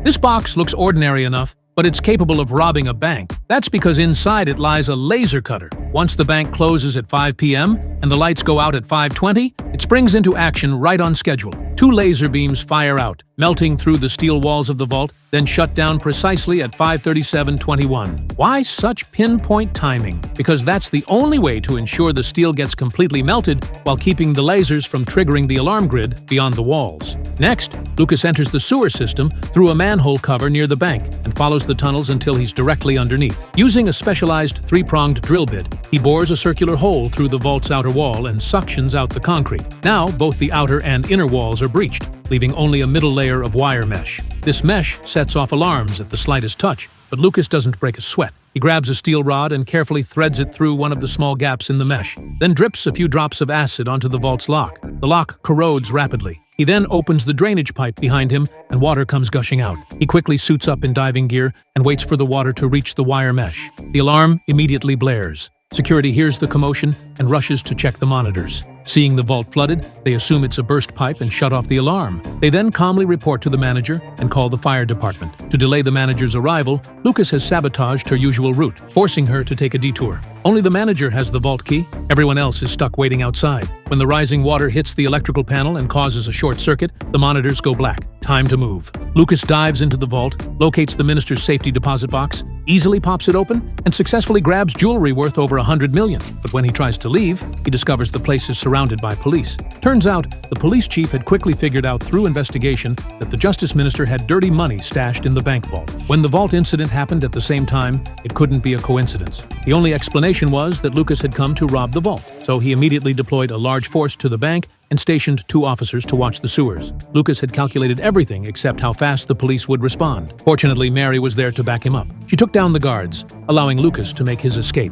This box looks ordinary enough, but it's capable of robbing a bank. That's because inside it lies a laser cutter. Once the bank closes at 5 p.m. and the lights go out at 5:20, it springs into action right on schedule. 2 laser beams fire out, melting through the steel walls of the vault, then shut down precisely at 5:37:21. Why such pinpoint timing? Because that's the only way to ensure the steel gets completely melted while keeping the lasers from triggering the alarm grid beyond the walls. Next, Lucas enters the sewer system through a manhole cover near the bank and follows the tunnels until he's directly underneath. Using a specialized 3-pronged drill bit, he bores a circular hole through the vault's outer wall and suctions out the concrete. Now, both the outer and inner walls are breached, leaving only a middle layer of wire mesh. This mesh sets off alarms at the slightest touch, but Lucas doesn't break a sweat. He grabs a steel rod and carefully threads it through one of the small gaps in the mesh, then drips a few drops of acid onto the vault's lock. The lock corrodes rapidly. He then opens the drainage pipe behind him, and water comes gushing out. He quickly suits up in diving gear and waits for the water to reach the wire mesh. The alarm immediately blares. Security hears the commotion and rushes to check the monitors. Seeing the vault flooded, they assume it's a burst pipe and shut off the alarm. They then calmly report to the manager and call the fire department. To delay the manager's arrival, Lucas has sabotaged her usual route, forcing her to take a detour. Only the manager has the vault key. Everyone else is stuck waiting outside. When the rising water hits the electrical panel and causes a short circuit, the monitors go black. Time to move. Lucas dives into the vault, locates the minister's safety deposit box, easily pops it open, and successfully grabs jewelry worth over $100 million. But when he tries to leave, he discovers the place is surrounded by police. Turns out, the police chief had quickly figured out through investigation that the justice minister had dirty money stashed in the bank vault. When the vault incident happened at the same time, it couldn't be a coincidence. The only explanation was that Lucas had come to rob the vault, so he immediately deployed a large force to the bank and stationed 2 officers to watch the sewers. Lucas had calculated everything except how fast the police would respond. Fortunately, Mary was there to back him up. She took down the guards, allowing Lucas to make his escape.